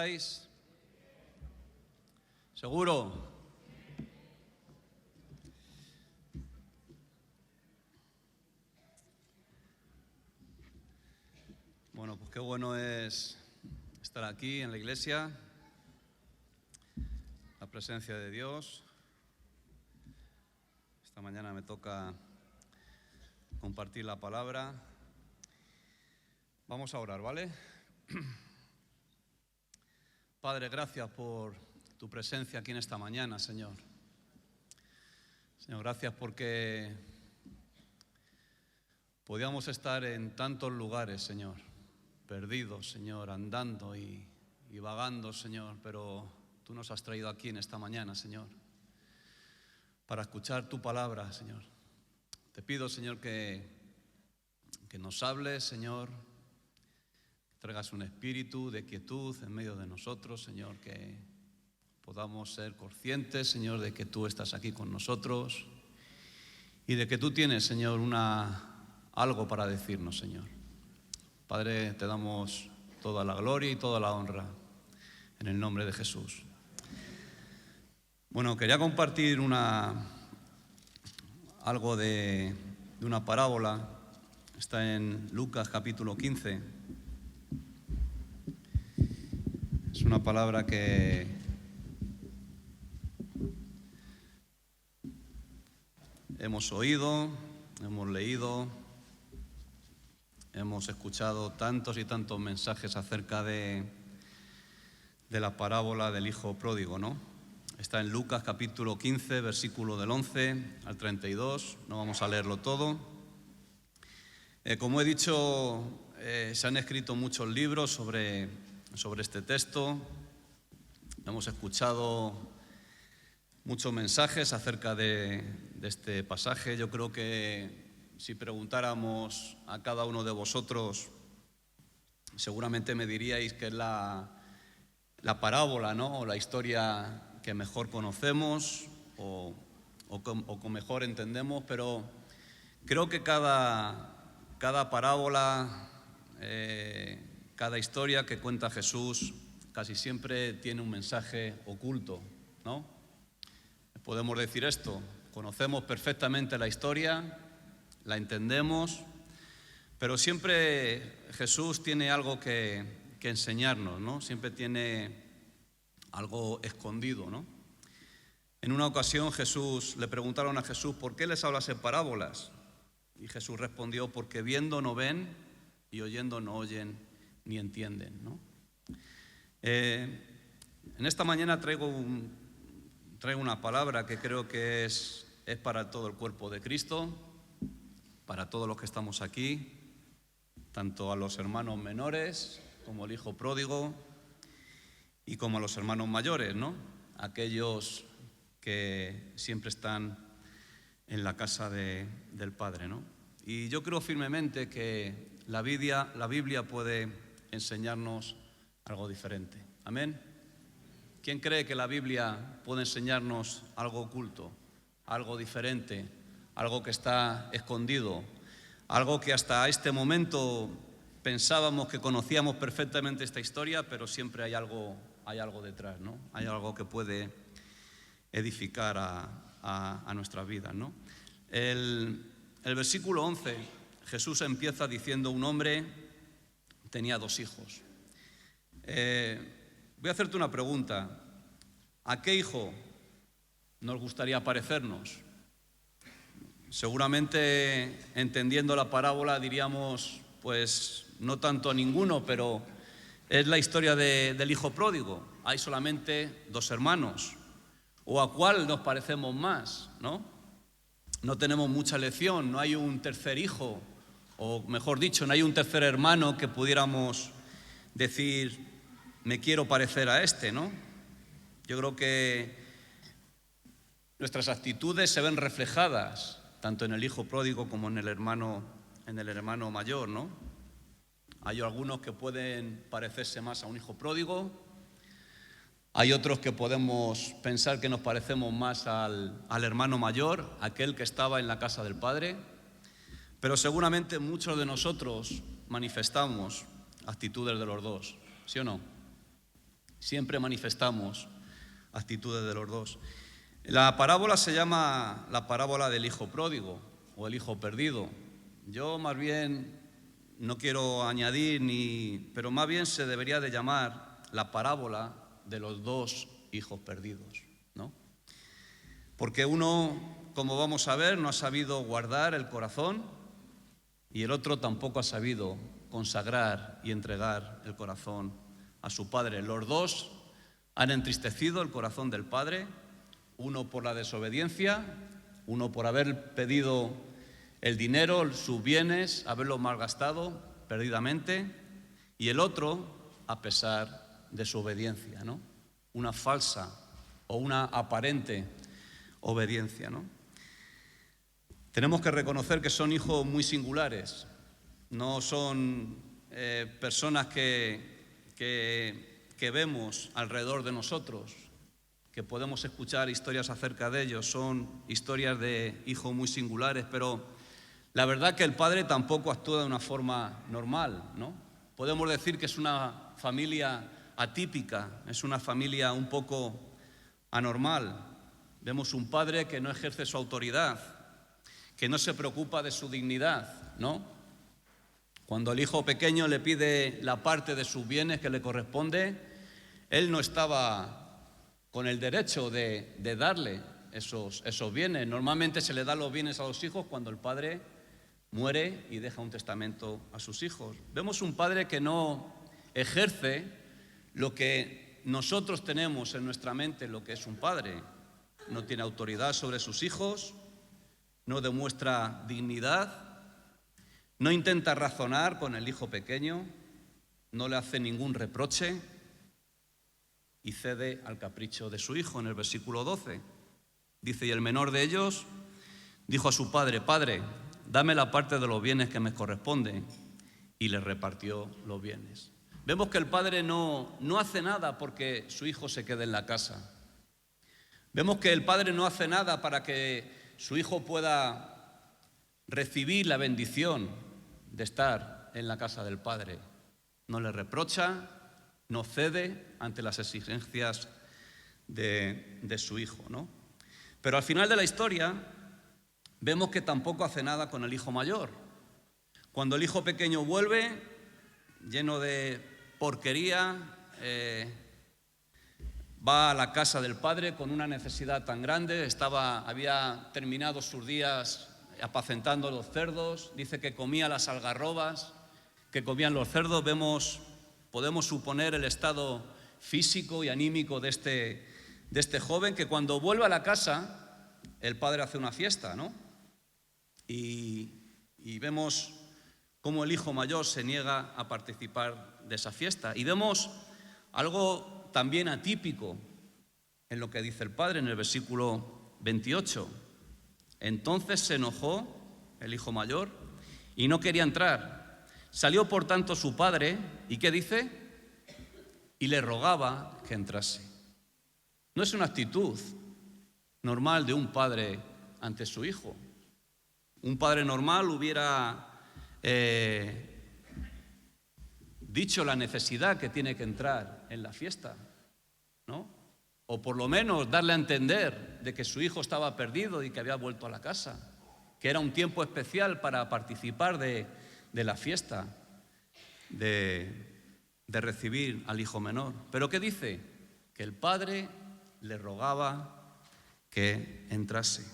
estáis? ¿Seguro? Bueno, pues qué bueno es estar aquí en la iglesia, la presencia de Dios. Esta mañana me toca compartir la palabra. Vamos a orar, ¿vale? Padre, gracias por tu presencia aquí en esta mañana, Señor. Señor, gracias porque podíamos estar en tantos lugares, Señor, perdidos, Señor, andando y vagando, Señor, pero tú nos has traído aquí en esta mañana, Señor, para escuchar tu palabra, Señor. Te pido, Señor, que nos hables, Señor, que traigas un espíritu de quietud en medio de nosotros, Señor, que podamos ser conscientes, Señor, de que tú estás aquí con nosotros y de que tú tienes, Señor, algo para decirnos, Señor. Padre, te damos toda la gloria y toda la honra en el nombre de Jesús. Bueno, quería compartir algo de una parábola. Está en Lucas capítulo 15. Es una palabra que hemos oído, hemos leído, hemos escuchado tantos y tantos mensajes acerca de la parábola del hijo pródigo, ¿no? Está en Lucas capítulo 15, versículo del 11 al 32. No vamos a leerlo todo. Como he dicho, se han escrito muchos libros sobre este texto. Hemos escuchado muchos mensajes acerca de este pasaje. Yo creo que si preguntáramos a cada uno de vosotros, seguramente me diríais que es la parábola, ¿no? O la historia que mejor conocemos o que mejor entendemos, pero creo que cada parábola, cada historia que cuenta Jesús casi siempre tiene un mensaje oculto, ¿no? Podemos decir esto: conocemos perfectamente la historia, la entendemos, pero siempre Jesús tiene algo que enseñarnos, ¿no? Siempre tiene algo escondido, ¿no? En una ocasión le preguntaron a Jesús: ¿por qué les hablas en parábolas? Y Jesús respondió: porque viendo no ven y oyendo no oyen ni entienden, ¿no? En esta mañana traigo una palabra que creo que es para todo el cuerpo de Cristo, para todos los que estamos aquí, tanto a los hermanos menores como el hijo pródigo y como a los hermanos mayores, ¿no? Aquellos que siempre están en la casa del Padre, ¿no? Y yo creo firmemente que la Biblia puede enseñarnos algo diferente. ¿Amén? ¿Quién cree que la Biblia puede enseñarnos algo oculto, algo diferente, algo que está escondido, algo que hasta este momento pensábamos que conocíamos perfectamente esta historia, pero siempre hay algo detrás, ¿no? Hay algo que puede edificar a nuestra vida, ¿no? El versículo 11, Jesús empieza diciendo: un hombre tenía 2 hijos. Voy a hacerte una pregunta: ¿a qué hijo nos gustaría parecernos? Seguramente, entendiendo la parábola, diríamos, pues no tanto a ninguno, pero es la historia del hijo pródigo. Hay solamente 2 hermanos. ¿O a cuál nos parecemos más, no? No tenemos mucha elección, no hay un tercer hijo, o mejor dicho, no hay un tercer hermano que pudiéramos decir: me quiero parecer a este, ¿no? Yo creo que nuestras actitudes se ven reflejadas tanto en el hijo pródigo como en el hermano mayor, ¿no? Hay algunos que pueden parecerse más a un hijo pródigo, hay otros que podemos pensar que nos parecemos más al hermano mayor, aquel que estaba en la casa del Padre, pero seguramente muchos de nosotros manifestamos actitudes de los dos, ¿sí o no? Siempre manifestamos actitudes de los dos. La parábola se llama la parábola del hijo pródigo o el hijo perdido. Yo más bien no quiero añadir pero más bien se debería de llamar la parábola de los dos hijos perdidos, ¿no? Porque uno, como vamos a ver, no ha sabido guardar el corazón y el otro tampoco ha sabido consagrar y entregar el corazón a su padre. Los dos han entristecido el corazón del padre, uno por la desobediencia, uno por haber pedido el dinero, sus bienes, haberlos malgastado perdidamente, y el otro a pesar de su obediencia, ¿no? Una falsa o una aparente obediencia, ¿no? Tenemos que reconocer que son hijos muy singulares, no son personas que vemos alrededor de nosotros, que podemos escuchar historias acerca de ellos, son historias de hijos muy singulares, pero la verdad que el padre tampoco actúa de una forma normal, ¿no? Podemos decir que es una familia atípica, es una familia un poco anormal. Vemos un padre que no ejerce su autoridad, que no se preocupa de su dignidad, ¿no? Cuando el hijo pequeño le pide la parte de sus bienes que le corresponde, él no estaba con el derecho de darle esos bienes. Normalmente se le dan los bienes a los hijos cuando el padre muere y deja un testamento a sus hijos. Vemos un padre que no ejerce lo que nosotros tenemos en nuestra mente, lo que es un padre. No tiene autoridad sobre sus hijos, no demuestra dignidad, no intenta razonar con el hijo pequeño, no le hace ningún reproche y cede al capricho de su hijo. En el versículo 12 dice: y el menor de ellos dijo a su padre: Padre, dame la parte de los bienes que me corresponde, y le repartió los bienes. Vemos que el padre no hace nada porque su hijo se quede en la casa. Vemos que el padre no hace nada para que su hijo pueda recibir la bendición de estar en la casa del padre. No le reprocha, no cede ante las exigencias de su hijo, ¿no? Pero al final de la historia vemos que tampoco hace nada con el hijo mayor. Cuando el hijo pequeño vuelve, lleno de porquería, va a la casa del padre con una necesidad tan grande, había terminado sus días apacentando los cerdos, dice que comía las algarrobas que comían los cerdos. Podemos suponer el estado físico y anímico de este joven, que cuando vuelve a la casa, el padre hace una fiesta, ¿no? Y vemos cómo el hijo mayor se niega a participar de esa fiesta. Y vemos algo también atípico en lo que dice el padre en el versículo 28. Entonces se enojó el hijo mayor y no quería entrar. Salió por tanto su padre, ¿y qué dice? Y le rogaba que entrase. No es una actitud normal de un padre ante su hijo. Un padre normal hubiera dicho la necesidad que tiene que entrar en la fiesta, ¿no? O por lo menos darle a entender de que su hijo estaba perdido y que había vuelto a la casa, que era un tiempo especial para participar de la fiesta, de recibir al hijo menor. ¿Pero qué dice? Que el padre le rogaba que entrase.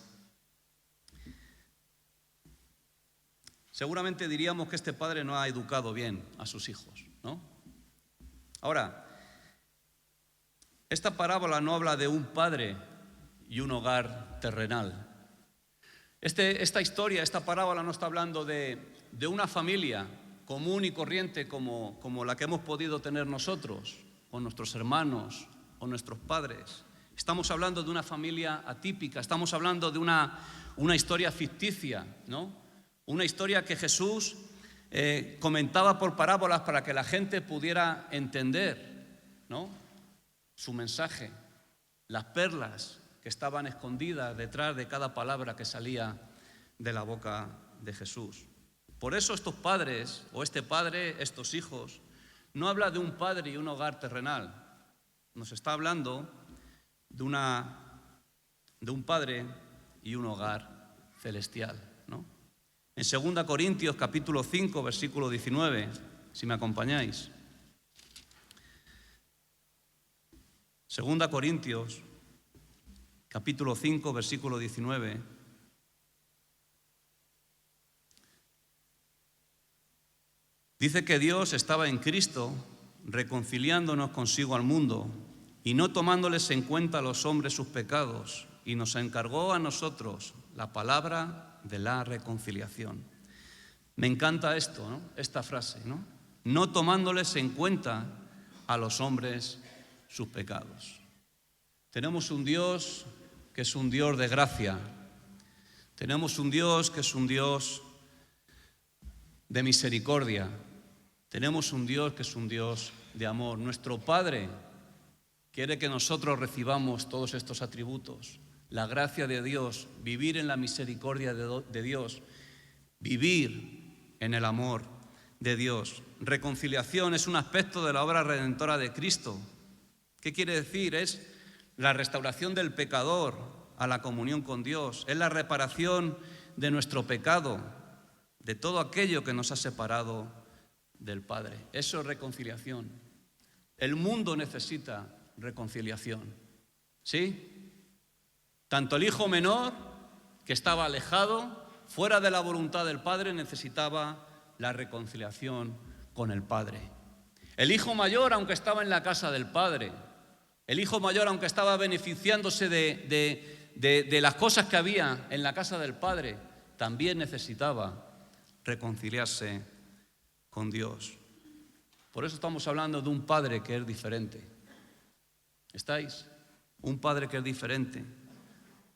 Seguramente diríamos que este padre no ha educado bien a sus hijos, ¿no? Ahora, esta parábola no habla de un padre y un hogar terrenal. Esta historia, esta parábola no está hablando de una familia común y corriente como la que hemos podido tener nosotros, o nuestros hermanos, o nuestros padres. Estamos hablando de una familia atípica, estamos hablando de una historia ficticia, ¿no? Una historia que Jesús comentaba por parábolas para que la gente pudiera entender, ¿no?, su mensaje, las perlas que estaban escondidas detrás de cada palabra que salía de la boca de Jesús. Por eso estos padres, o este padre, estos hijos, no habla de un padre y un hogar terrenal. nos está hablando de un padre y un hogar celestial, ¿no? En 2 Corintios capítulo 5, versículo 19, si me acompañáis. 2 Corintios capítulo 5, versículo 19. Dice que Dios estaba en Cristo reconciliándonos consigo al mundo y no tomándoles en cuenta a los hombres sus pecados, y nos encargó a nosotros la palabra de la reconciliación. Me encanta esto, ¿no? Esta frase, ¿no? No tomándoles en cuenta a los hombres sus pecados. Tenemos un Dios que es un Dios de gracia. Tenemos un Dios que es un Dios de misericordia. Tenemos un Dios que es un Dios de amor. Nuestro Padre quiere que nosotros recibamos todos estos atributos. La gracia de Dios, vivir en la misericordia de Dios, vivir en el amor de Dios. Reconciliación es un aspecto de la obra redentora de Cristo. ¿Qué quiere decir? Es la restauración del pecador a la comunión con Dios. Es la reparación de nuestro pecado, de todo aquello que nos ha separado del Padre. Eso es reconciliación. El mundo necesita reconciliación, ¿sí? Tanto el hijo menor, que estaba alejado, fuera de la voluntad del Padre, necesitaba la reconciliación con el Padre. El hijo mayor, aunque estaba en la casa del Padre, el hijo mayor, aunque estaba beneficiándose de las cosas que había en la casa del Padre, también necesitaba reconciliarse con Dios. Por eso estamos hablando de un Padre que es diferente. ¿Estáis? Un Padre que es diferente.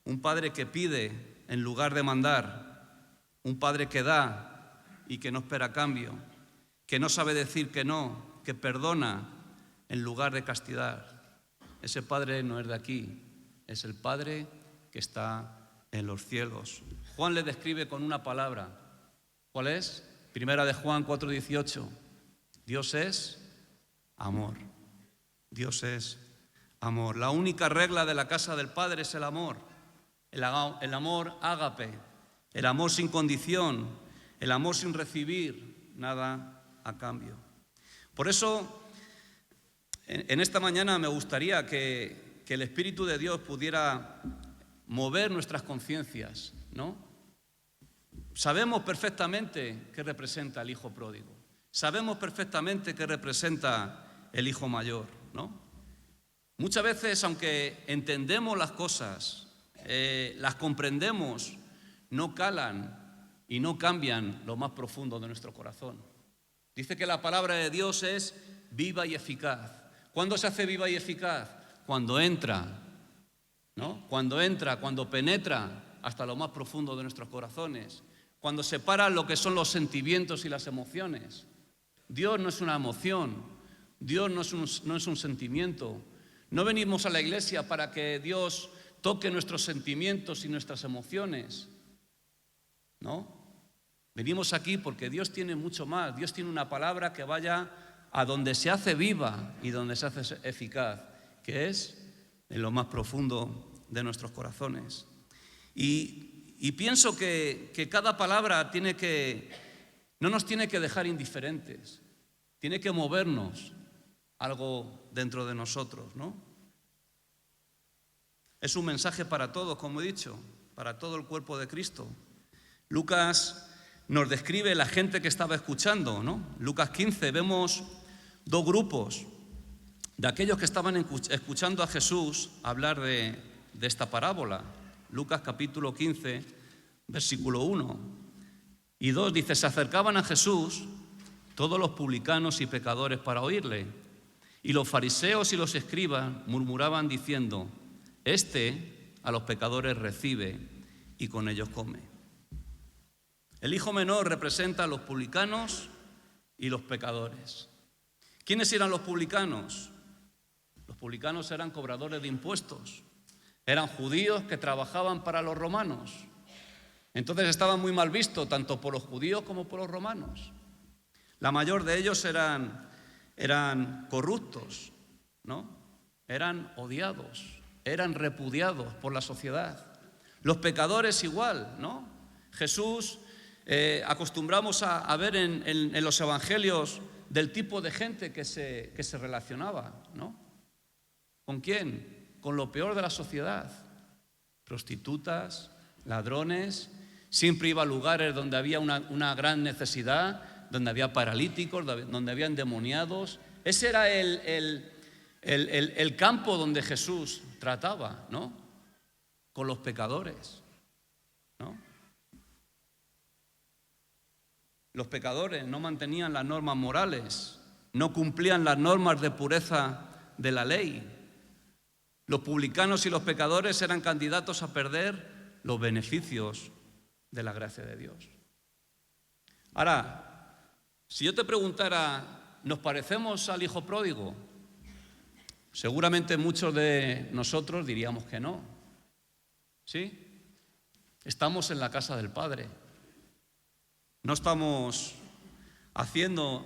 Un Padre que pide en lugar de mandar. Un Padre que da y que no espera cambio. Que no sabe decir que no, que perdona en lugar de castigar. Ese Padre no es de aquí, es el Padre que está en los cielos. Juan le describe con una palabra. ¿Cuál es? Primera de Juan 4:18. Dios es amor. Dios es amor. La única regla de la casa del Padre es el amor. El amor ágape, el amor sin condición, el amor sin recibir nada a cambio. Por eso, en esta mañana me gustaría que el Espíritu de Dios pudiera mover nuestras conciencias, ¿no? Sabemos perfectamente qué representa el hijo pródigo. Sabemos perfectamente qué representa el hijo mayor, ¿no? Muchas veces, aunque entendemos las cosas, las comprendemos, no calan y no cambian lo más profundo de nuestro corazón. Dice que la palabra de Dios es viva y eficaz. ¿Cuándo se hace viva y eficaz? Cuando entra, ¿no? Cuando penetra hasta lo más profundo de nuestros corazones. Cuando separa lo que son los sentimientos y las emociones. Dios no es una emoción, Dios no es un sentimiento. No venimos a la iglesia para que Dios toque nuestros sentimientos y nuestras emociones, ¿no? Venimos aquí porque Dios tiene mucho más. Dios tiene una palabra que vaya a donde se hace viva y donde se hace eficaz, que es en lo más profundo de nuestros corazones. Y pienso que cada palabra no nos tiene que dejar indiferentes, tiene que movernos algo dentro de nosotros, ¿no? Es un mensaje para todos, como he dicho, para todo el cuerpo de Cristo. Lucas nos describe la gente que estaba escuchando, ¿no? Lucas 15, vemos dos grupos de aquellos que estaban escuchando a Jesús hablar de esta parábola. Lucas capítulo 15, versículo 1 y 2 dice: se acercaban a Jesús todos los publicanos y pecadores para oírle, y los fariseos y los escribas murmuraban diciendo: este a los pecadores recibe y con ellos come. El hijo menor representa a los publicanos y los pecadores. ¿Quiénes eran los publicanos? Los publicanos eran cobradores de impuestos, eran judíos que trabajaban para los romanos. Entonces estaban muy mal vistos tanto por los judíos como por los romanos. La mayor de ellos eran corruptos, ¿no? eran odiados, eran repudiados por la sociedad. Los pecadores igual, ¿no? Jesús, acostumbramos a ver en los evangelios del tipo de gente que se relacionaba, ¿no? ¿Con quién? Con lo peor de la sociedad. Prostitutas, ladrones, siempre iba a lugares donde había una gran necesidad, donde había paralíticos, donde había endemoniados. Ese era el campo donde Jesús trataba, ¿no? Con los pecadores, ¿no? Los pecadores no mantenían las normas morales, no cumplían las normas de pureza de la ley. Los publicanos y los pecadores eran candidatos a perder los beneficios de la gracia de Dios. Ahora, si yo te preguntara, ¿nos parecemos al hijo pródigo? Seguramente muchos de nosotros diríamos que no. ¿Sí? Estamos en la casa del Padre. No estamos haciendo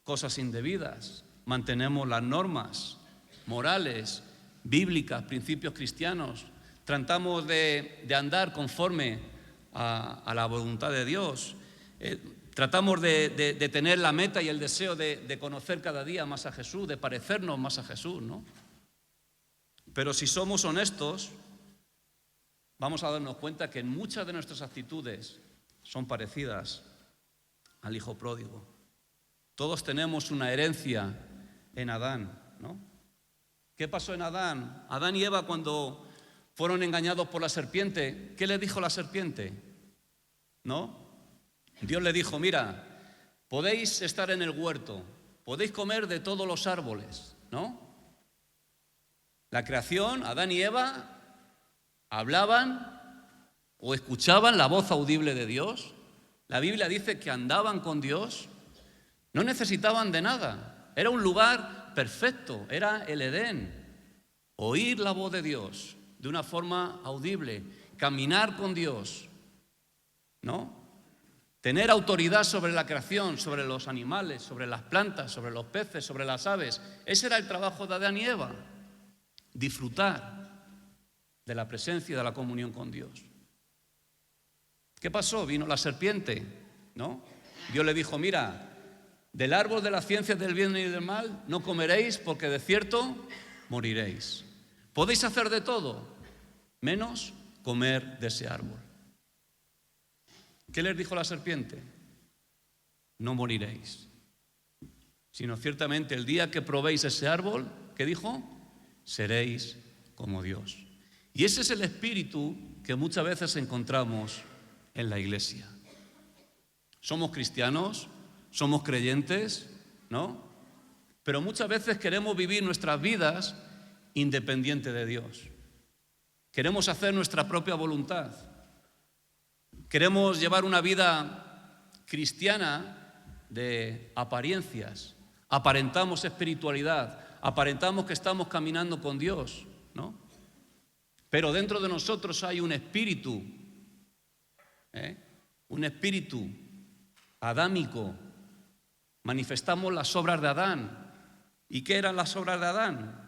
cosas indebidas. Mantenemos las normas morales, bíblicas, principios cristianos. Tratamos de andar conforme a la voluntad de Dios. Tratamos de tener la meta y el deseo de conocer cada día más a Jesús, de parecernos más a Jesús, ¿no? Pero si somos honestos, vamos a darnos cuenta que muchas de nuestras actitudes son parecidas al hijo pródigo. Todos tenemos una herencia en Adán, ¿no? ¿Qué pasó en Adán? Adán y Eva, cuando fueron engañados por la serpiente, ¿qué le dijo la serpiente? ¿No? Dios le dijo, mira, podéis estar en el huerto, podéis comer de todos los árboles, ¿no? La creación, Adán y Eva, hablaban o escuchaban la voz audible de Dios. La Biblia dice que andaban con Dios, no necesitaban de nada. Era un lugar perfecto, era el Edén. Oír la voz de Dios de una forma audible, caminar con Dios, ¿no? Tener autoridad sobre la creación, sobre los animales, sobre las plantas, sobre los peces, sobre las aves. Ese era el trabajo de Adán y Eva. Disfrutar de la presencia y de la comunión con Dios. ¿Qué pasó? Vino la serpiente, ¿no? Dios le dijo, mira, del árbol de la ciencia del bien y del mal no comeréis porque de cierto moriréis. Podéis hacer de todo, menos comer de ese árbol. ¿Qué les dijo la serpiente? No moriréis, sino ciertamente el día que probéis ese árbol, ¿qué dijo? Seréis como Dios. Y ese es el espíritu que muchas veces encontramos en la iglesia. Somos cristianos, somos creyentes, ¿no? Pero muchas veces queremos vivir nuestras vidas independiente de Dios. Queremos hacer nuestra propia voluntad. Queremos llevar una vida cristiana de apariencias. Aparentamos espiritualidad, aparentamos que estamos caminando con Dios, ¿no? Pero dentro de nosotros hay un espíritu adámico. Manifestamos las obras de Adán. ¿Y qué eran las obras de Adán?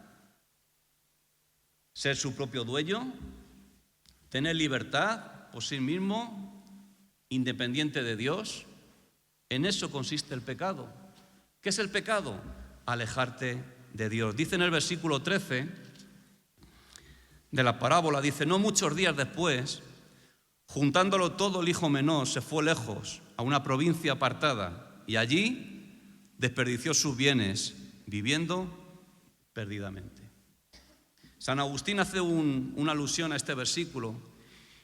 Ser su propio dueño, tener libertad por sí mismo, independiente de Dios. En eso consiste el pecado. ¿Qué es el pecado? Alejarte de Dios. Dice en el versículo 13 de la parábola, dice, no muchos días después, juntándolo todo, el hijo menor se fue lejos a una provincia apartada y allí desperdició sus bienes viviendo perdidamente. San Agustín hace una alusión a este versículo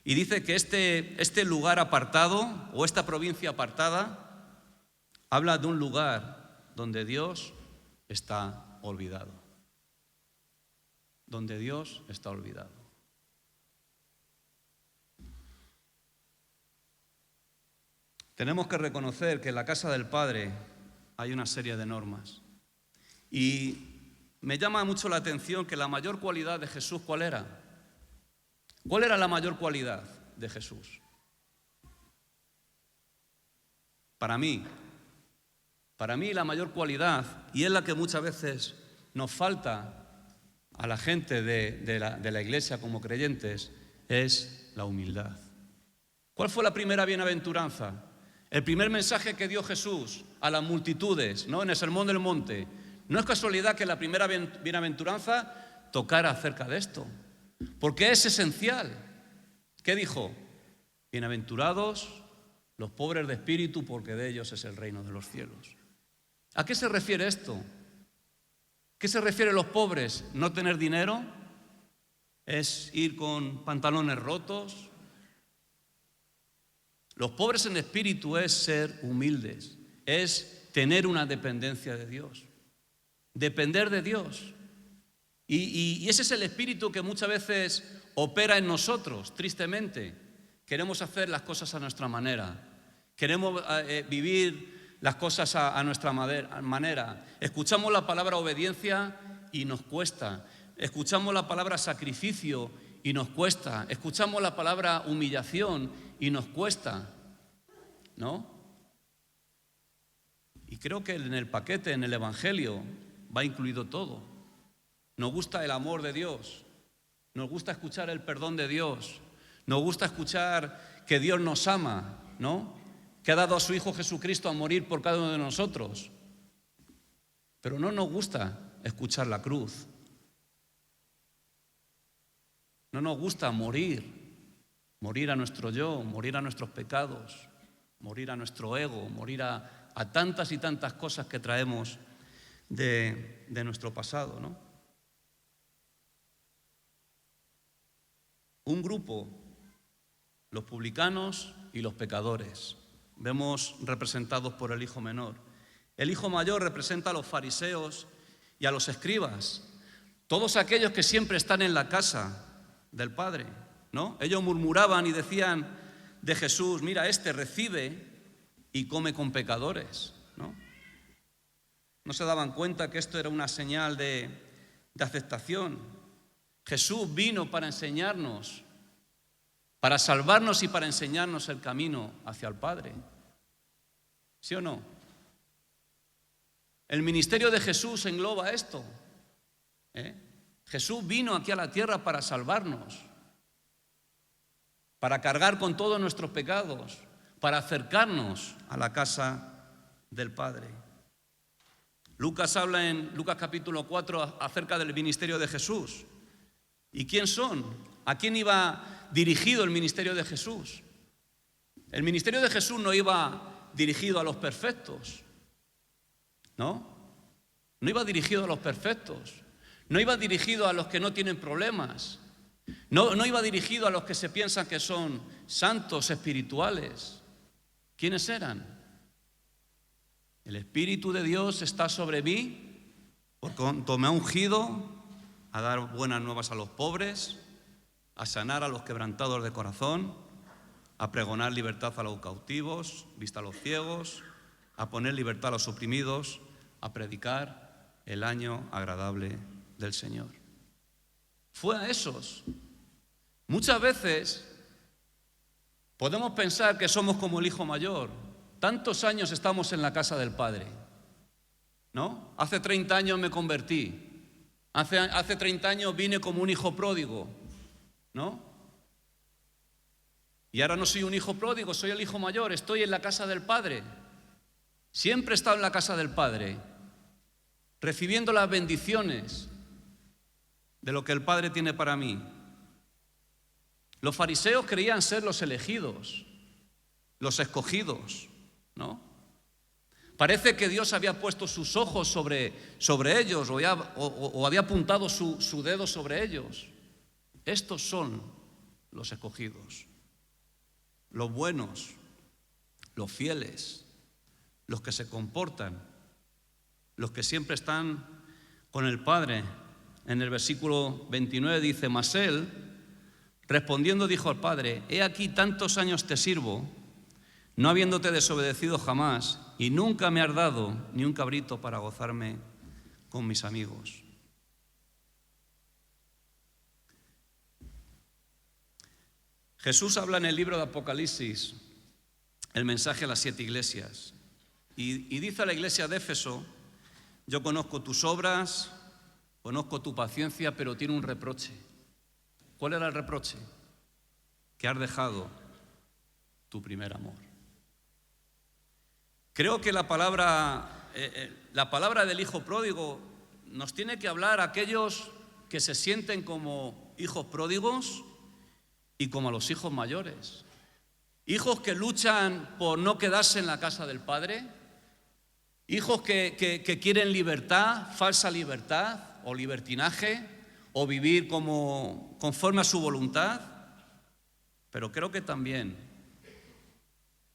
y dice que este lugar apartado o esta provincia apartada habla de un lugar donde Dios está olvidado. Donde Dios está olvidado. Tenemos que reconocer que en la casa del Padre hay una serie de normas. Y me llama mucho la atención que la mayor cualidad de Jesús, ¿cuál era? ¿Cuál era la mayor cualidad de Jesús? Para mí la mayor cualidad, y es la que muchas veces nos falta a la gente de la iglesia como creyentes es la humildad. ¿Cuál fue la primera bienaventuranza? El primer mensaje que dio Jesús a las multitudes, ¿no?, en el Sermón del Monte. No es casualidad que la primera bienaventuranza tocara acerca de esto, porque es esencial. ¿Qué dijo? Bienaventurados los pobres de espíritu, porque de ellos es el reino de los cielos. ¿A qué se refiere esto? ¿Qué se refiere a los pobres? ¿No tener dinero? ¿Es ir con pantalones rotos? Los pobres en espíritu es ser humildes, es tener una dependencia de Dios, depender de Dios. Y ese es el espíritu que muchas veces opera en nosotros, tristemente. Queremos hacer las cosas a nuestra manera, queremos vivir las cosas a nuestra manera. Escuchamos la palabra obediencia y nos cuesta. Escuchamos la palabra sacrificio y nos cuesta. Escuchamos la palabra humillación y nos cuesta, ¿no? Y creo que en el paquete, en el Evangelio, va incluido todo. Nos gusta el amor de Dios, nos gusta escuchar el perdón de Dios, nos gusta escuchar que Dios nos ama, ¿no?, que ha dado a su Hijo Jesucristo a morir por cada uno de nosotros. Pero no nos gusta escuchar la cruz. No nos gusta morir a nuestro yo, morir a nuestros pecados, morir a nuestro ego, morir a tantas y tantas cosas que traemos de nuestro pasado, ¿no? Un grupo, los publicanos y los pecadores, vemos representados por el hijo menor. El hijo mayor representa a los fariseos y a los escribas, todos aquellos que siempre están en la casa del Padre, ¿no? Ellos murmuraban y decían de Jesús: mira, este recibe y come con pecadores, ¿no? No se daban cuenta que esto era una señal de aceptación. Jesús vino para enseñarnos, para salvarnos y para enseñarnos el camino hacia el Padre. ¿Sí o no? El ministerio de Jesús engloba esto. Jesús vino aquí a la tierra para salvarnos, para cargar con todos nuestros pecados, para acercarnos a la casa del Padre. Lucas habla en Lucas capítulo 4 acerca del ministerio de Jesús. ¿Y quién son? ¿A quién iba dirigido el ministerio de Jesús? El ministerio de Jesús no iba dirigido a los perfectos, ¿no? No iba dirigido a los perfectos, no iba dirigido a los que no tienen problemas, no iba dirigido a los que se piensan que son santos espirituales. ¿Quiénes eran? El Espíritu de Dios está sobre mí, por cuanto me ha ungido a dar buenas nuevas a los pobres, a sanar a los quebrantados de corazón, a pregonar libertad a los cautivos, vista a los ciegos, a poner libertad a los oprimidos, a predicar el año agradable del Señor. Fue a esos. Muchas veces podemos pensar que somos como el hijo mayor. Tantos años estamos en la casa del Padre, ¿no? Hace 30 años me convertí. Hace 30 años vine como un hijo pródigo, ¿no? Y ahora no soy un hijo pródigo, soy el hijo mayor, estoy en la casa del Padre. Siempre he estado en la casa del Padre, recibiendo las bendiciones de lo que el Padre tiene para mí. Los fariseos creían ser los elegidos, los escogidos, ¿no? Parece que Dios había puesto sus ojos sobre ellos o había apuntado su dedo sobre ellos. Estos son los escogidos, los buenos, los fieles, los que se comportan, los que siempre están con el Padre. En el versículo 29 dice: mas él, respondiendo, dijo al Padre: he aquí tantos años te sirvo, no habiéndote desobedecido jamás, y nunca me has dado ni un cabrito para gozarme con mis amigos. Jesús habla en el libro de Apocalipsis el mensaje a las 7 iglesias y dice a la iglesia de Éfeso: yo conozco tus obras, Conozco tu paciencia, pero tiene un reproche. ¿Cuál era el reproche? Que has dejado tu primer amor. Creo que la palabra del hijo pródigo nos tiene que hablar a aquellos que se sienten como hijos pródigos y como a los hijos mayores. Hijos que luchan por no quedarse en la casa del padre. Hijos que quieren libertad, falsa libertad o libertinaje, o vivir conforme a su voluntad. Pero creo que también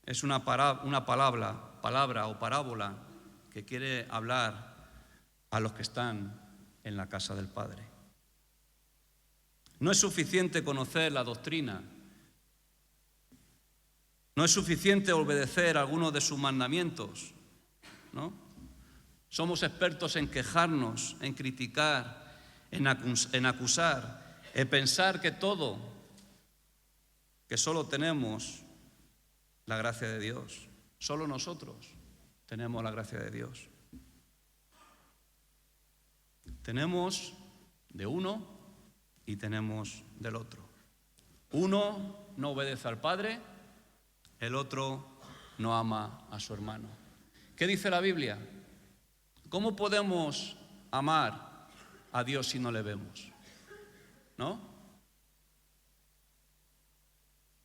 es una palabra o parábola que quiere hablar a los que están en la casa del Padre. No es suficiente conocer la doctrina. No es suficiente obedecer algunos de sus mandamientos, ¿no? Somos expertos en quejarnos, en criticar, en acusar, en pensar que solo tenemos la gracia de Dios. Solo nosotros tenemos la gracia de Dios. Tenemos de uno y tenemos del otro. Uno no obedece al Padre, el otro no ama a su hermano. ¿Qué dice la Biblia? ¿Cómo podemos amar a Dios si no le vemos? ¿No?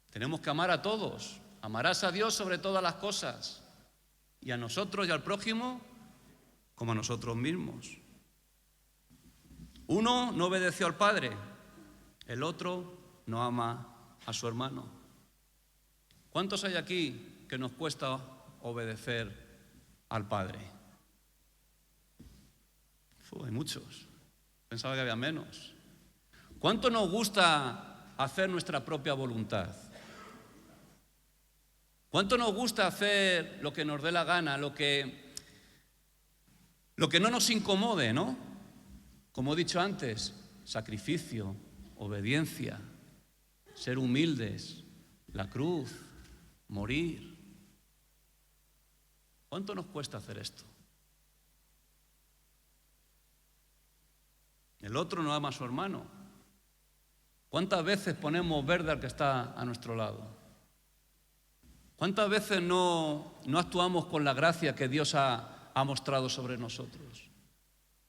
Tenemos que amar a todos. Amarás a Dios sobre todas las cosas, y a nosotros y al prójimo como a nosotros mismos. Uno no obedeció al Padre, el otro no ama a su hermano. ¿Cuántos hay aquí que nos cuesta obedecer al Padre? Hay muchos. Pensaba que había menos. ¿Cuánto nos gusta hacer nuestra propia voluntad? ¿Cuánto nos gusta hacer lo que nos dé la gana, lo que no nos incomode, ¿no? Como he dicho antes, sacrificio, obediencia, ser humildes, la cruz, morir. ¿Cuánto nos cuesta hacer esto? El otro no ama a su hermano. ¿Cuántas veces ponemos verde al que está a nuestro lado? ¿Cuántas veces no actuamos con la gracia que Dios ha mostrado sobre nosotros?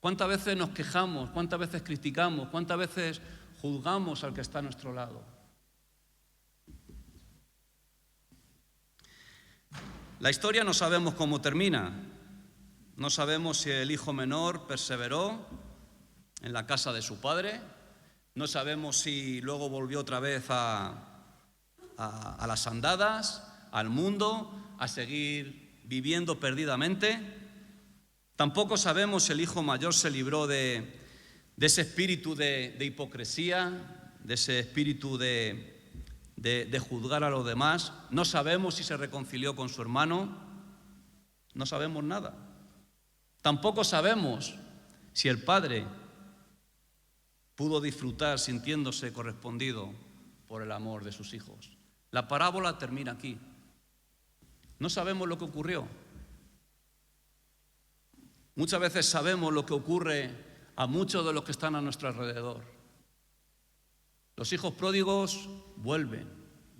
¿Cuántas veces nos quejamos? ¿Cuántas veces criticamos? ¿Cuántas veces juzgamos al que está a nuestro lado? La historia no sabemos cómo termina. No sabemos si el hijo menor perseveró en la casa de su padre. No sabemos si luego volvió otra vez a las andadas, al mundo, a seguir viviendo perdidamente. Tampoco sabemos si el hijo mayor se libró de ese espíritu de hipocresía, de ese espíritu de juzgar a los demás. No sabemos si se reconcilió con su hermano. No sabemos nada. Tampoco sabemos si el padre pudo disfrutar sintiéndose correspondido por el amor de sus hijos. La parábola termina aquí. No sabemos lo que ocurrió. Muchas veces sabemos lo que ocurre a muchos de los que están a nuestro alrededor. Los hijos pródigos vuelven,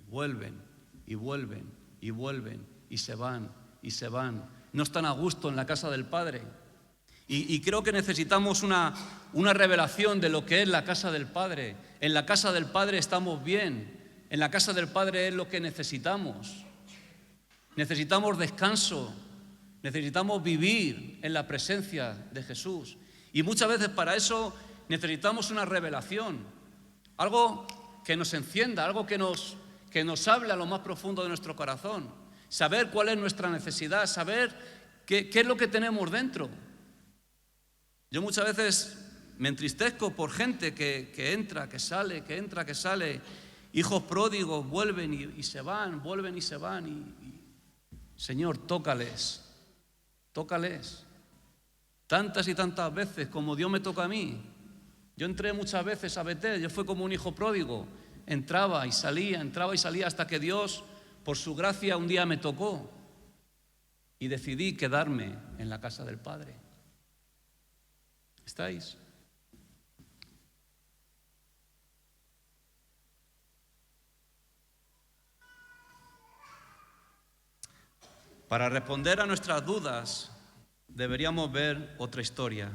vuelven y vuelven y vuelven y se van y se van. No están a gusto en la casa del Padre. Y creo que necesitamos una revelación de lo que es la casa del Padre. En la casa del Padre estamos bien. En la casa del Padre es lo que necesitamos. Necesitamos descanso. Necesitamos vivir en la presencia de Jesús. Y muchas veces para eso necesitamos una revelación. Algo que nos encienda, algo que nos hable a lo más profundo de nuestro corazón. Saber cuál es nuestra necesidad, saber qué es lo que tenemos dentro. Yo muchas veces me entristezco por gente que entra, que sale, que entra, que sale. Hijos pródigos vuelven y se van, vuelven y se van. Señor, tócales, tócales. Tantas y tantas veces como Dios me toca a mí. Yo entré muchas veces a Betel, yo fui como un hijo pródigo. Entraba y salía hasta que Dios, por su gracia, un día me tocó. Y decidí quedarme en la casa del Padre. ¿Estáis? Para responder a nuestras dudas deberíamos ver otra historia.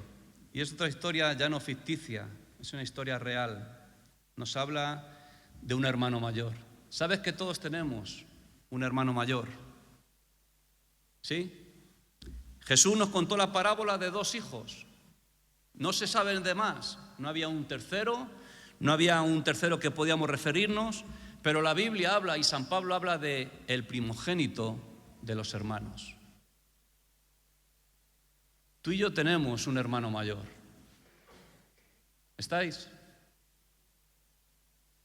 Y es otra historia ya no ficticia, es una historia real. Nos habla de un hermano mayor. ¿Sabes que todos tenemos un hermano mayor? ¿Sí? Jesús nos contó la parábola de 2 hijos. No se sabe de más. No había un tercero que podíamos referirnos, pero la Biblia habla y San Pablo habla de el primogénito de los hermanos. Tú y yo tenemos un hermano mayor. ¿Estáis?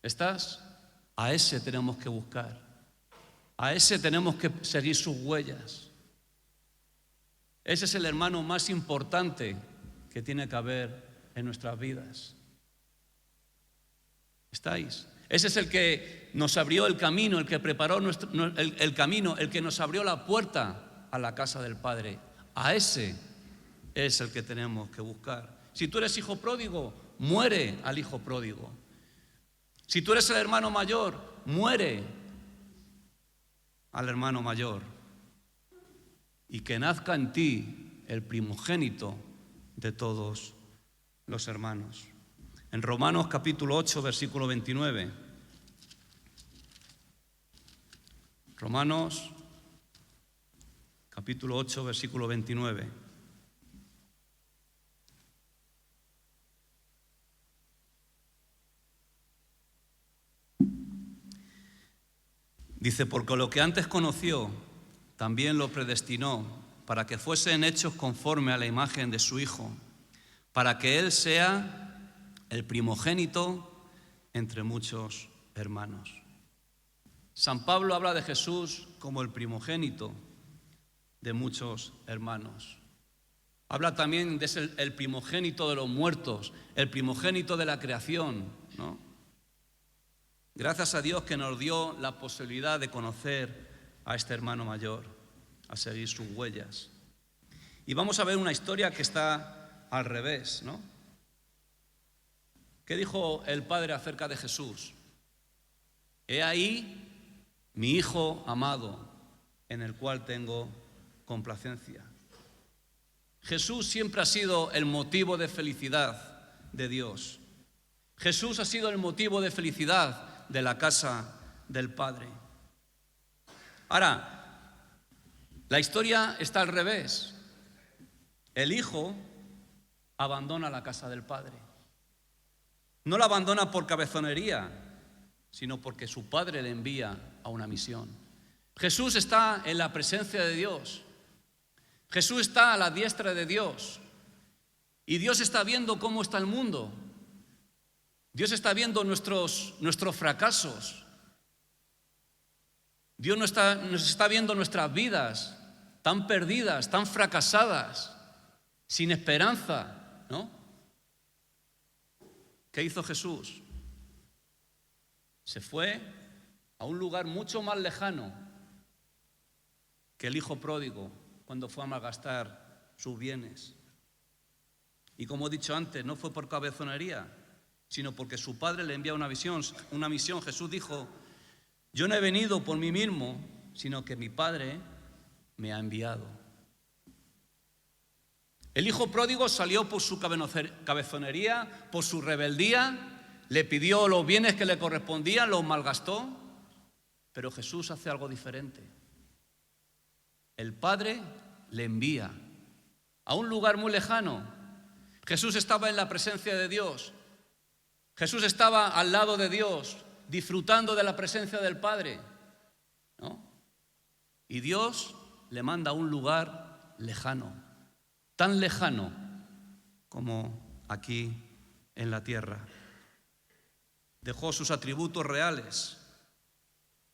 ¿Estás? A ese tenemos que buscar. A ese tenemos que seguir sus huellas. Ese es el hermano más importante que tiene que haber en nuestras vidas. ¿Estáis? Ese es el que nos abrió el camino, el que preparó el camino, el que nos abrió la puerta a la casa del Padre. A ese es el que tenemos que buscar. Si tú eres hijo pródigo, muere al hijo pródigo. Si tú eres el hermano mayor, muere al hermano mayor. Y que nazca en ti el primogénito de todos los hermanos. En Romanos capítulo 8, versículo 29. Romanos capítulo 8, versículo 29. Dice, porque lo que antes conoció, también lo predestinó para que fuesen hechos conforme a la imagen de su Hijo, para que Él sea el primogénito entre muchos hermanos. San Pablo habla de Jesús como el primogénito de muchos hermanos. Habla también de ser el primogénito de los muertos, el primogénito de la creación, ¿no? Gracias a Dios que nos dio la posibilidad de conocer a este hermano mayor, a seguir sus huellas. Y vamos a ver una historia que está al revés, ¿no? ¿Qué dijo el Padre acerca de Jesús? He ahí mi Hijo amado, en el cual tengo complacencia. Jesús siempre ha sido el motivo de felicidad de Dios. Jesús ha sido el motivo de felicidad de la casa del Padre. Ahora, la historia está al revés. El Hijo abandona la casa del Padre. No la abandona por cabezonería, sino porque su Padre le envía a una misión. Jesús está en la presencia de Dios. Jesús está a la diestra de Dios. Y Dios está viendo cómo está el mundo. Dios está viendo nuestros fracasos. Dios nos está viendo nuestras vidas tan perdidas, tan fracasadas, sin esperanza, ¿no? ¿Qué hizo Jesús? Se fue a un lugar mucho más lejano que el hijo pródigo cuando fue a malgastar sus bienes. Y como he dicho antes, no fue por cabezonería, sino porque su Padre le envía una misión. Jesús dijo, yo no he venido por mí mismo, sino que mi Padre me ha enviado. El hijo pródigo salió por su cabezonería, por su rebeldía, le pidió los bienes que le correspondían, los malgastó, pero Jesús hace algo diferente. El Padre le envía a un lugar muy lejano. Jesús estaba en la presencia de Dios. Jesús estaba al lado de Dios, disfrutando de la presencia del Padre, ¿no? Y Dios le manda a un lugar lejano, tan lejano como aquí en la tierra. Dejó sus atributos reales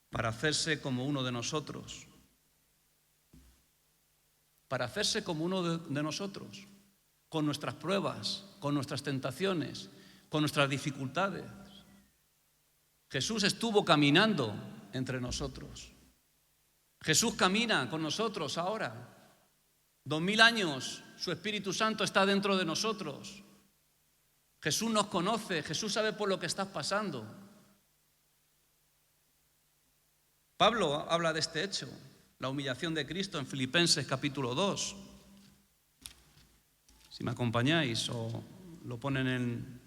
para hacerse como uno de nosotros. Para hacerse como uno de nosotros, con nuestras pruebas, con nuestras tentaciones, con nuestras dificultades. Jesús estuvo caminando entre nosotros. Jesús camina con nosotros ahora. 2000 años, su Espíritu Santo está dentro de nosotros. Jesús nos conoce, Jesús sabe por lo que estás pasando. Pablo habla de este hecho. la humillación de Cristo en Filipenses capítulo 2. Si me acompañáis o lo ponen en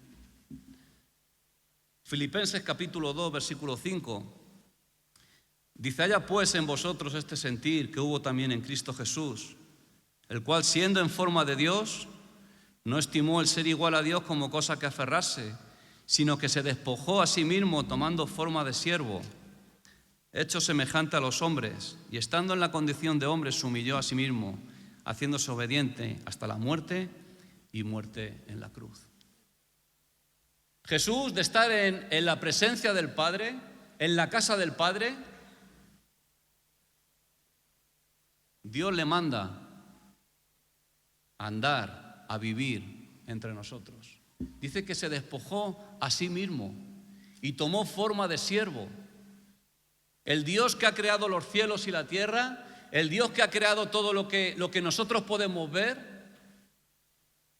Filipenses capítulo 2, versículo 5. Dice: haya pues en vosotros este sentir que hubo también en Cristo Jesús, el cual, siendo en forma de Dios, no estimó el ser igual a Dios como cosa que aferrarse, sino que se despojó a sí mismo tomando forma de siervo, hecho semejante a los hombres, y estando en la condición de hombre se humilló a sí mismo, haciéndose obediente hasta la muerte y muerte en la cruz. Jesús, de estar en la presencia del Padre, en la casa del Padre, Dios le manda a andar, a vivir entre nosotros. Dice que se despojó a sí mismo y tomó forma de siervo. El Dios que ha creado los cielos y la tierra, el Dios que ha creado todo lo que nosotros podemos ver,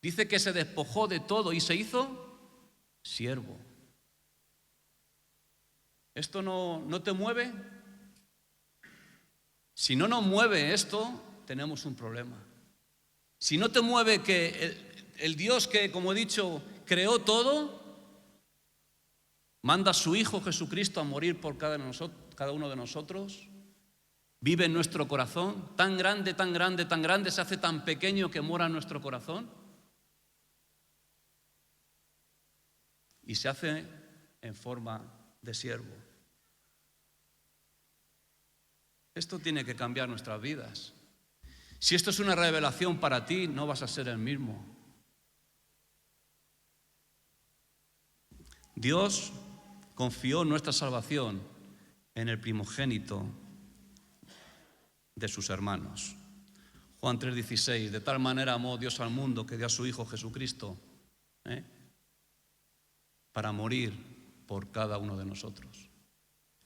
dice que se despojó de todo y se hizo siervo. ¿Esto no te mueve? Si no nos mueve esto, tenemos un problema. Si no te mueve que el Dios que, como he dicho, creó todo, manda a su Hijo Jesucristo a morir por cada uno de nosotros, vive en nuestro corazón, tan grande, tan grande, tan grande, se hace tan pequeño que mora en nuestro corazón y se hace en forma de siervo. Esto tiene que cambiar nuestras vidas. Si esto es una revelación para ti, no vas a ser el mismo. Dios confió nuestra salvación en el primogénito de sus hermanos. Juan 3:16, de tal manera amó Dios al mundo que dio a su Hijo Jesucristo para morir por cada uno de nosotros.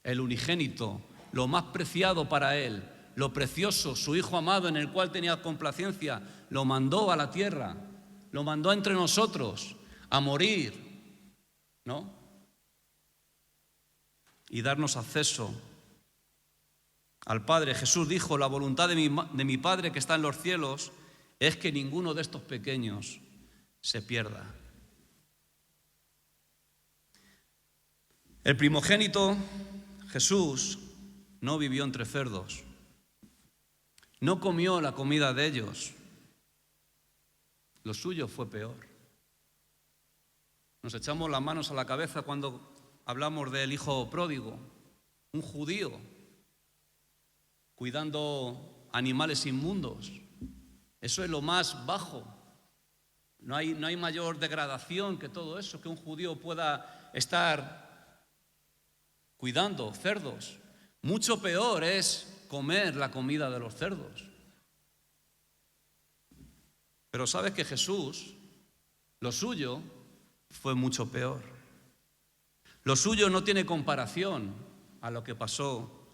El unigénito, lo más preciado para Él, lo precioso, su Hijo amado en el cual tenía complacencia, lo mandó a la tierra, lo mandó entre nosotros a morir, ¿no? Y darnos acceso al Padre. Jesús dijo: la voluntad de mi Padre que está en los cielos es que ninguno de estos pequeños se pierda. El primogénito, Jesús, no vivió entre cerdos, no comió la comida de ellos. Lo suyo fue peor. Nos echamos las manos a la cabeza cuando hablamos del hijo pródigo, un judío cuidando animales inmundos. Eso es lo más bajo. No hay mayor degradación que todo eso, que un judío pueda estar cuidando cerdos. Mucho peor es comer la comida de los cerdos. Pero sabes que Jesús, lo suyo fue mucho peor. Lo suyo no tiene comparación a lo que pasó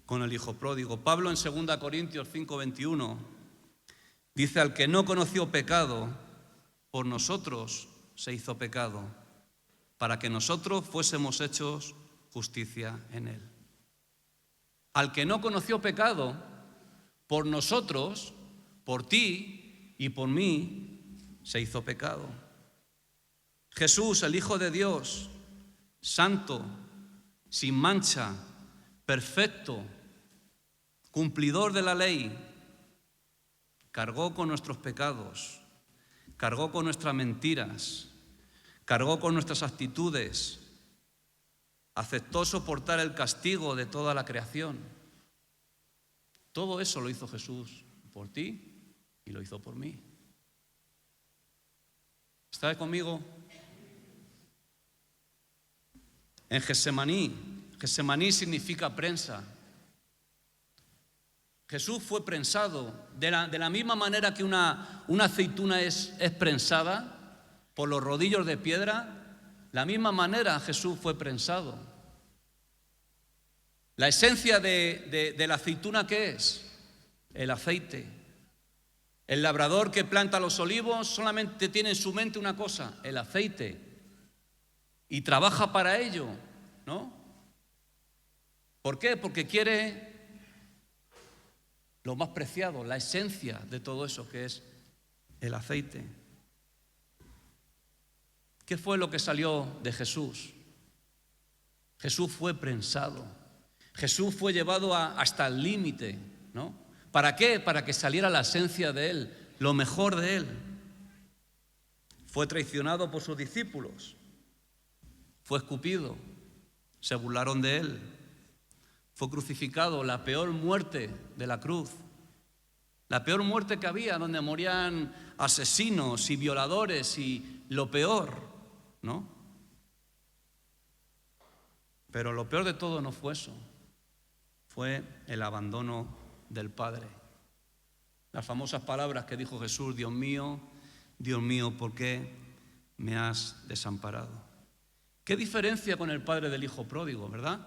con el hijo pródigo. Pablo en 2 Corintios 5:21 dice: al que no conoció pecado, por nosotros se hizo pecado, para que nosotros fuésemos hechos justicia en él. Al que no conoció pecado, por nosotros, por ti y por mí, se hizo pecado. Jesús, el Hijo de Dios, santo, sin mancha, perfecto, cumplidor de la ley, cargó con nuestros pecados, cargó con nuestras mentiras, cargó con nuestras actitudes, aceptó soportar el castigo de toda la creación. Todo eso lo hizo Jesús por ti y lo hizo por mí. ¿Estás conmigo? En Getsemaní significa prensa. Jesús fue prensado de la misma manera que una aceituna es prensada por los rodillos de piedra. La misma manera Jesús fue prensado. La esencia de la aceituna, ¿qué es? El aceite. El labrador que planta los olivos solamente tiene en su mente una cosa: el aceite. Y trabaja para ello, ¿no? ¿Por qué? Porque quiere lo más preciado, la esencia de todo eso que es el aceite. ¿Qué fue lo que salió de Jesús? Jesús fue prensado. Jesús fue llevado hasta el límite, ¿no? ¿Para qué? Para que saliera la esencia de Él, lo mejor de Él. Fue traicionado por sus discípulos. Fue escupido. Se burlaron de Él. Fue crucificado, la peor muerte de la cruz. La peor muerte que había, donde morían asesinos y violadores y lo peor, ¿no? Pero lo peor de todo no fue eso. Fue el abandono del Padre. Las famosas palabras que dijo Jesús: Dios mío, ¿por qué me has desamparado? ¿Qué diferencia con el padre del hijo pródigo, verdad?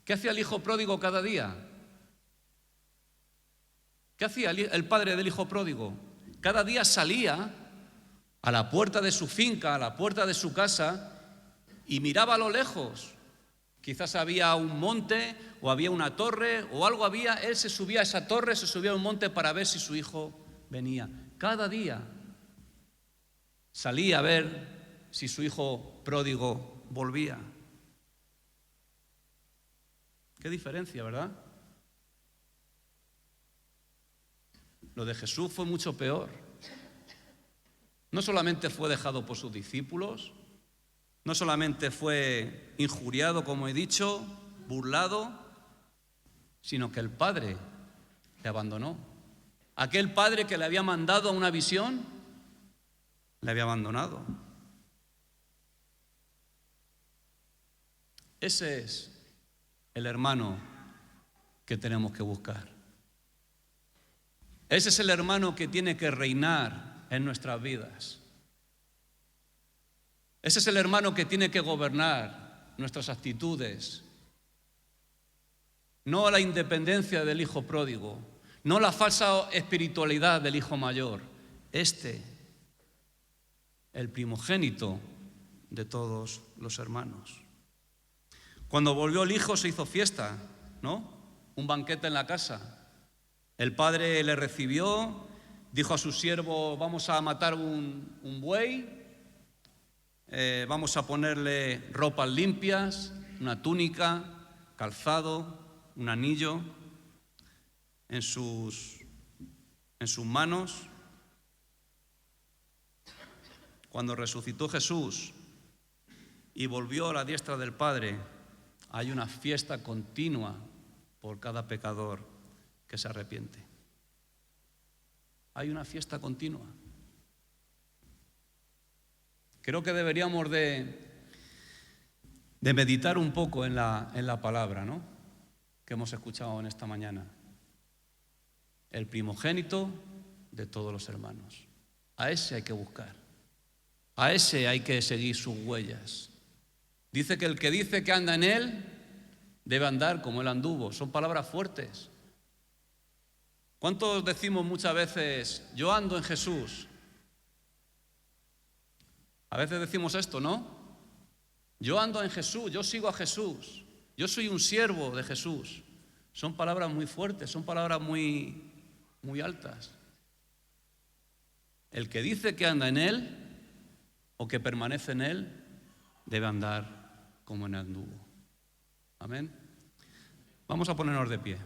¿Qué hacía el hijo pródigo cada día? ¿Qué hacía el padre del hijo pródigo? Cada día salía a la puerta de su finca, a la puerta de su casa, y miraba a lo lejos. Quizás había un monte o había una torre o algo había. Él se subía a esa torre, se subía a un monte para ver si su hijo venía. Cada día salía a ver si su hijo pródigo volvía. Qué diferencia, ¿verdad? Lo de Jesús fue mucho peor. No solamente fue dejado por sus discípulos, no solamente fue injuriado, como he dicho, burlado, sino que el Padre le abandonó. Aquel Padre que le había mandado a una visión, le había abandonado. Ese es el hermano que tenemos que buscar. Ese es el hermano que tiene que reinar en nuestras vidas. Ese es el hermano que tiene que gobernar nuestras actitudes. No la independencia del hijo pródigo, no la falsa espiritualidad del hijo mayor. El primogénito de todos los hermanos. Cuando volvió el hijo se hizo fiesta, ¿no? Un banquete en la casa. El padre le recibió, dijo a su siervo: vamos a matar un buey, vamos a ponerle ropas limpias, una túnica, calzado, un anillo en sus manos. Cuando resucitó Jesús y volvió a la diestra del Padre, hay una fiesta continua por cada pecador que se arrepiente. Hay una fiesta continua. Creo que deberíamos de meditar un poco en la palabra, ¿no?, que hemos escuchado en esta mañana. El primogénito de todos los hermanos. A ese hay que buscar. A ese hay que seguir sus huellas. Dice que el que dice que anda en él debe andar como él anduvo. Son palabras fuertes. ¿Cuántos decimos muchas veces: yo ando en Jesús? A veces decimos esto, ¿no? Yo ando en Jesús, yo sigo a Jesús, yo soy un siervo de Jesús. Son palabras muy fuertes, son palabras muy, muy altas. El que dice que anda en Él o que permanece en Él debe andar como en anduvo. Amén. Vamos a ponernos de pie.